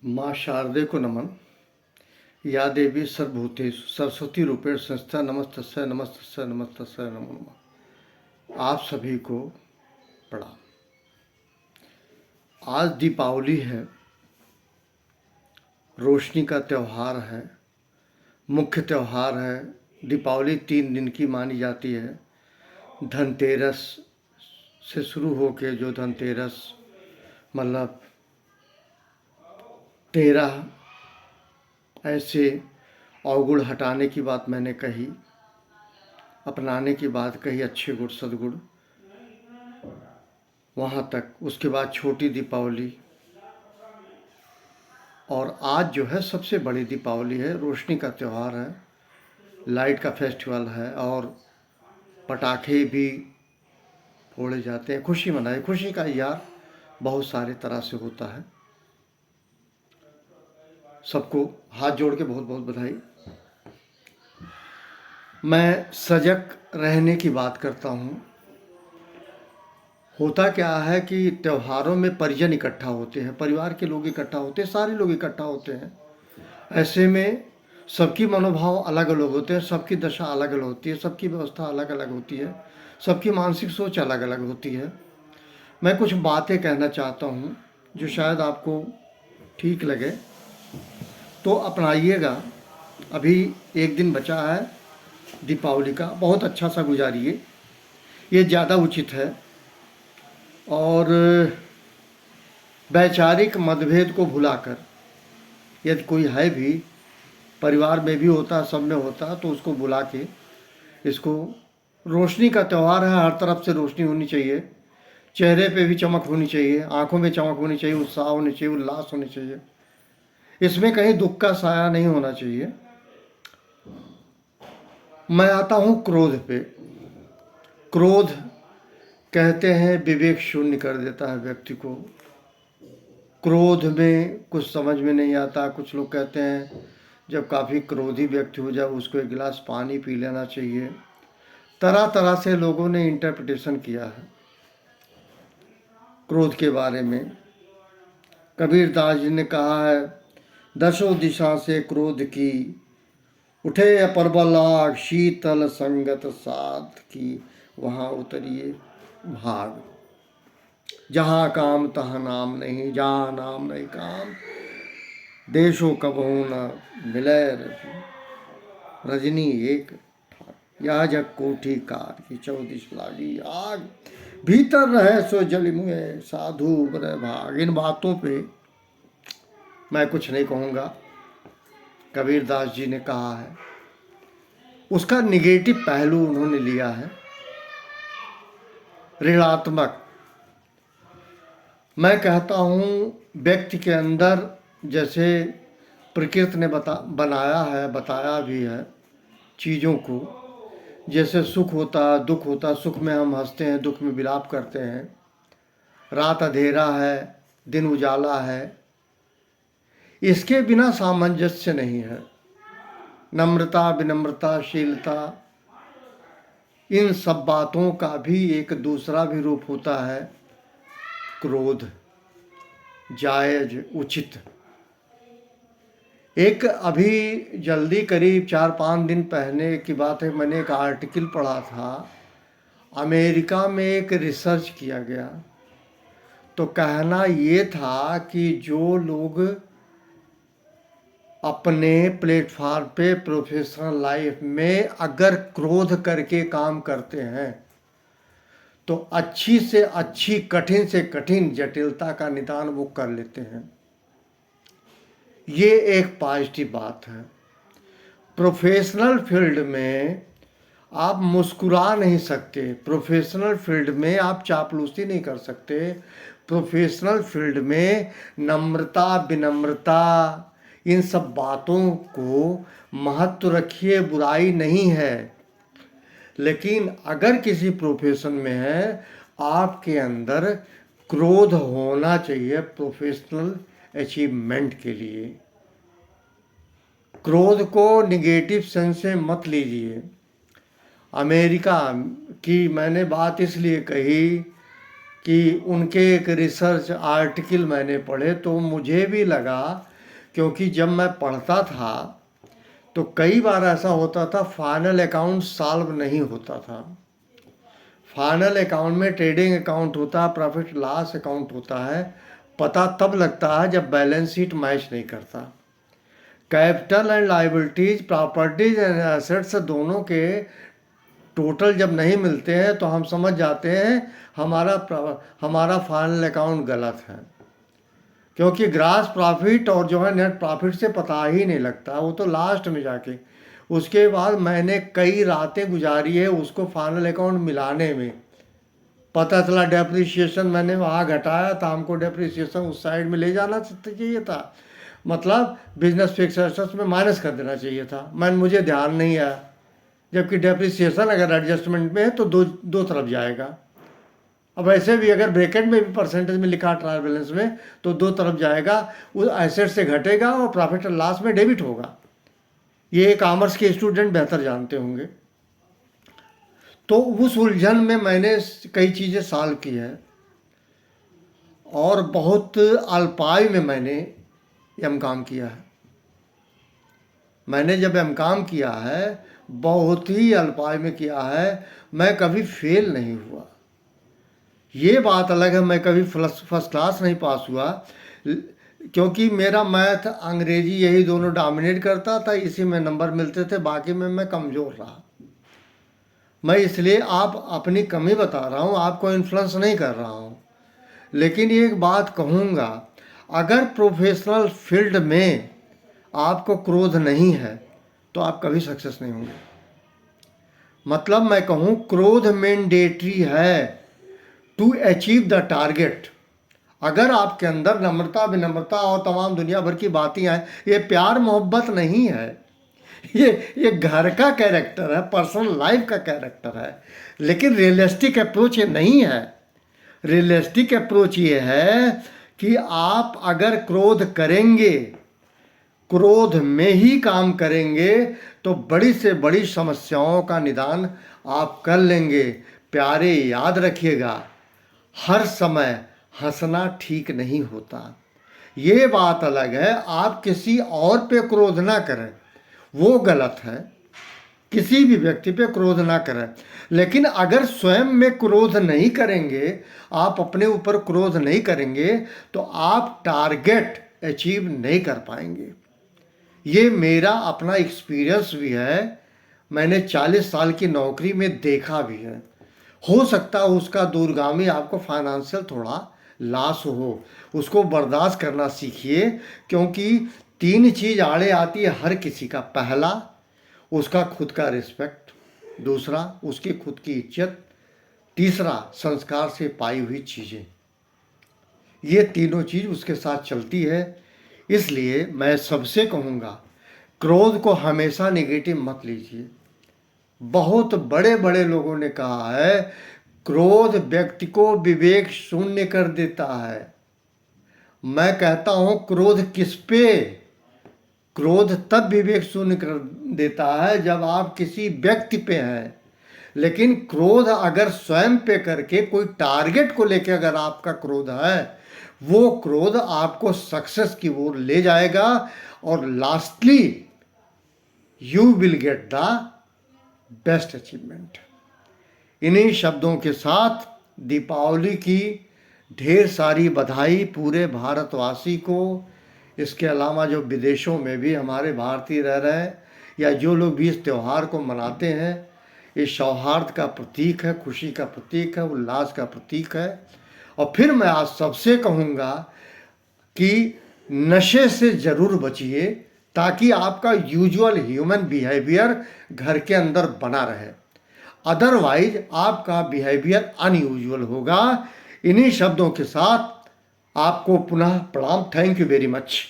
माँ शारदे को नमन। या देवी सर्वभूतेषु सरस्वती रूपेण संस्थिता नमस्तस्यै नमस्तस्यै नमस्तस्यै नमो नमः। आप सभी को प्रणाम। आज दीपावली है, रोशनी का त्यौहार है, मुख्य त्यौहार है। दीपावली 3 दिन की मानी जाती है। धनतेरस से शुरू होके जो धनतेरस मतलब 13 ऐसे अवगुण हटाने की बात मैंने कही, अपनाने की बात कही, अच्छे गुण सद्गुण, वहाँ तक। उसके बाद छोटी दीपावली, और आज जो है सबसे बड़ी दीपावली है। रोशनी का त्यौहार है, लाइट का फेस्टिवल है, और पटाखे भी फोड़े जाते हैं। खुशी मनाई, खुशी का इज़हार बहुत सारे तरह से होता है। सबको हाथ जोड़ के बहुत बहुत बधाई। मैं सजग रहने की बात करता हूँ। होता क्या है कि त्योहारों में परिजन इकट्ठा होते हैं, परिवार के लोग इकट्ठा होते हैं, सारे लोग इकट्ठा होते हैं। ऐसे में सबकी मनोभाव अलग अलग होते हैं, सबकी दशा अलग अलग होती है, सबकी व्यवस्था अलग अलग होती है, सबकी मानसिक सोच अलग अलग होती है। मैं कुछ बातें कहना चाहता हूँ जो शायद आपको ठीक लगे, तो अपनाइएगा। अभी एक दिन बचा है दीपावली का, बहुत अच्छा सा गुजारिए, ये ज़्यादा उचित है। और वैचारिक मतभेद को भुलाकर, यदि कोई है भी, परिवार में भी होता, सब में होता, तो उसको बुला के, इसको, रोशनी का त्यौहार है, हर तरफ से रोशनी होनी चाहिए, चेहरे पे भी चमक होनी चाहिए, आंखों में चमक होनी चाहिए, उत्साह होनी चाहिए, उल्लास होनी चाहिए। इसमें कहीं दुख का साया नहीं होना चाहिए। मैं आता हूँ क्रोध पे। क्रोध कहते हैं विवेक शून्य कर देता है व्यक्ति को। क्रोध में कुछ समझ में नहीं आता। कुछ लोग कहते हैं जब काफ़ी क्रोधी व्यक्ति हो जाए उसको एक गिलास पानी पी लेना चाहिए। तरह तरह से लोगों ने इंटरप्रिटेशन किया है क्रोध के बारे में। कबीर दास जी ने कहा है, दसों दिशा से क्रोध की, उठे परबल आग, शीतल संगत साध की, वहाँ उतरिए भाग। जहाँ काम तहाँ नाम नहीं, जहाँ नाम नहीं काम, देशों कबहू न मिले रजनी एक ठाक। या जग कोठी कार की 14 लागी आग, भीतर रहे सो जल मुए, साधु बरे भाग। इन बातों पे मैं कुछ नहीं कहूँगा। कबीर दास जी ने कहा है, उसका निगेटिव पहलू उन्होंने लिया है, ऋणात्मक। मैं कहता हूँ व्यक्ति के अंदर, जैसे प्रकृति ने बनाया है, बताया भी है चीज़ों को, जैसे सुख होता, दुख होता, सुख में हम हंसते हैं, दुख में विलाप करते हैं। रात अंधेरा है, दिन उजाला है, इसके बिना सामंजस्य नहीं है। नम्रता, विनम्रता, शीलता, इन सब बातों का भी एक दूसरा भी रूप होता है क्रोध, जायज, उचित। एक अभी जल्दी करीब 4-5 दिन पहले की बात है, मैंने एक आर्टिकल पढ़ा था। अमेरिका में एक रिसर्च किया गया, तो कहना ये था कि जो लोग अपने प्लेटफॉर्म पे प्रोफेशनल लाइफ में अगर क्रोध करके काम करते हैं तो अच्छी से अच्छी, कठिन से कठिन जटिलता का निदान वो कर लेते हैं। ये एक पॉजिटिव बात है। प्रोफेशनल फील्ड में आप मुस्कुरा नहीं सकते, प्रोफेशनल फील्ड में आप चापलूसी नहीं कर सकते, प्रोफेशनल फील्ड में नम्रता, विनम्रता, इन सब बातों को महत्व रखिए, बुराई नहीं है। लेकिन अगर किसी प्रोफेशन में है, आपके अंदर क्रोध होना चाहिए प्रोफेशनल अचीवमेंट के लिए। क्रोध को निगेटिव सेंस से मत लीजिए। अमेरिका की मैंने बात इसलिए कही कि उनके एक रिसर्च आर्टिकल मैंने पढ़े तो मुझे भी लगा, क्योंकि जब मैं पढ़ता था तो कई बार ऐसा होता था फाइनल अकाउंट सॉल्व नहीं होता था। फाइनल अकाउंट में ट्रेडिंग अकाउंट होता है, प्रॉफिट लॉस अकाउंट होता है, पता तब लगता है जब बैलेंस शीट मैच नहीं करता। Capital and liabilities, properties and assets दोनों के टोटल जब नहीं मिलते हैं तो हम समझ जाते हैं हमारा फाइनल अकाउंट गलत है, क्योंकि ग्रास प्रॉफिट और जो है नेट प्रॉफिट से पता ही नहीं लगता, वो तो लास्ट में जाके। उसके बाद मैंने कई रातें गुजारी है उसको फाइनल अकाउंट मिलाने में। पता चला डेप्रिसिएशन मैंने वहाँ घटाया था, हमको डेप्रिसिएशन उस साइड में ले जाना चाहिए था, मतलब बिजनेस फिक्स एसेट्स में माइनस कर देना चाहिए था, मुझे ध्यान नहीं आया। जबकि डेप्रिसिएशन अगर एडजस्टमेंट में है तो दो तरफ जाएगा। अब ऐसे भी अगर ब्रैकेट में भी परसेंटेज में लिखा ट्रायल बैलेंस में तो दो तरफ जाएगा, उस एसेट से घटेगा और प्रॉफिट एंड लॉस में डेबिट होगा। ये कॉमर्स के स्टूडेंट बेहतर जानते होंगे। तो उस उलझन में मैंने कई चीज़ें सॉल्व की है और बहुत अल्पायु में मैंने एमकॉम किया है। मैंने जब एमकॉम किया है बहुत ही अल्पायु में किया है, मैं कभी फेल नहीं हुआ। ये बात अलग है मैं कभी फर्स्ट क्लास नहीं पास हुआ, क्योंकि मेरा मैथ अंग्रेजी यही दोनों डोमिनेट करता था, इसी में नंबर मिलते थे, बाकी में मैं कमज़ोर रहा। मैं इसलिए आप अपनी कमी बता रहा हूँ, आपको इन्फ्लुएंस नहीं कर रहा हूँ। लेकिन एक बात कहूँगा, अगर प्रोफेशनल फील्ड में आपको क्रोध नहीं है तो आप कभी सक्सेस नहीं होंगे। मतलब मैं कहूँ क्रोध मैंडेटरी है टू अचीव द टारगेट। अगर आपके अंदर नम्रता विनम्रता और तमाम दुनिया भर की बातें आए, ये प्यार मोहब्बत नहीं है, ये घर का कैरेक्टर है, पर्सनल लाइफ का कैरेक्टर है, लेकिन रियलिस्टिक अप्रोच ये नहीं है। रियलिस्टिक अप्रोच ये है कि आप अगर क्रोध करेंगे, क्रोध में ही काम करेंगे तो बड़ी से बड़ी समस्याओं का निदान आप कर लेंगे। प्यारे याद रखिएगा, हर समय हंसना ठीक नहीं होता। ये बात अलग है आप किसी और पे क्रोध ना करें, वो गलत है, किसी भी व्यक्ति पे क्रोध ना करें। लेकिन अगर स्वयं में क्रोध नहीं करेंगे, आप अपने ऊपर क्रोध नहीं करेंगे तो आप टारगेट अचीव नहीं कर पाएंगे। ये मेरा अपना एक्सपीरियंस भी है, मैंने 40 साल की नौकरी में देखा भी है। हो सकता है उसका दूरगामी आपको फाइनेंशियल थोड़ा लॉस हो, उसको बर्दाश्त करना सीखिए, क्योंकि 3 चीज़ आड़े आती है हर किसी का। पहला, उसका खुद का रिस्पेक्ट, दूसरा उसकी खुद की इज्जत, तीसरा संस्कार से पाई हुई चीज़ें। ये तीनों चीज़ उसके साथ चलती है। इसलिए मैं सबसे कहूँगा क्रोध को हमेशा नेगेटिव मत लीजिए। बहुत बड़े बड़े लोगों ने कहा है क्रोध व्यक्ति को विवेक शून्य कर देता है। मैं कहता हूँ क्रोध किस पे? क्रोध तब विवेक शून्य कर देता है जब आप किसी व्यक्ति पे हैं। लेकिन क्रोध अगर स्वयं पे करके कोई टारगेट को लेकर अगर आपका क्रोध है, वो क्रोध आपको सक्सेस की ओर ले जाएगा और lastly you will get the best achievement. इन्हीं शब्दों के साथ दीपावली की ढेर सारी बधाई पूरे भारतवासी को। इसके अलावा जो विदेशों में भी हमारे भारतीय रह रहे हैं या जो लोग भी इस त्यौहार को मनाते हैं, ये सौहार्द का प्रतीक है, खुशी का प्रतीक है, उल्लास का प्रतीक है। और फिर मैं आज सबसे कहूँगा कि नशे से ज़रूर बचिए, ताकि आपका यूजुअल ह्यूमन बिहेवियर घर के अंदर बना रहे, अदरवाइज आपका बिहेवियर अनयूजुअल होगा। इन्हीं शब्दों के साथ आपको पुनः प्रणाम। Thank you very much.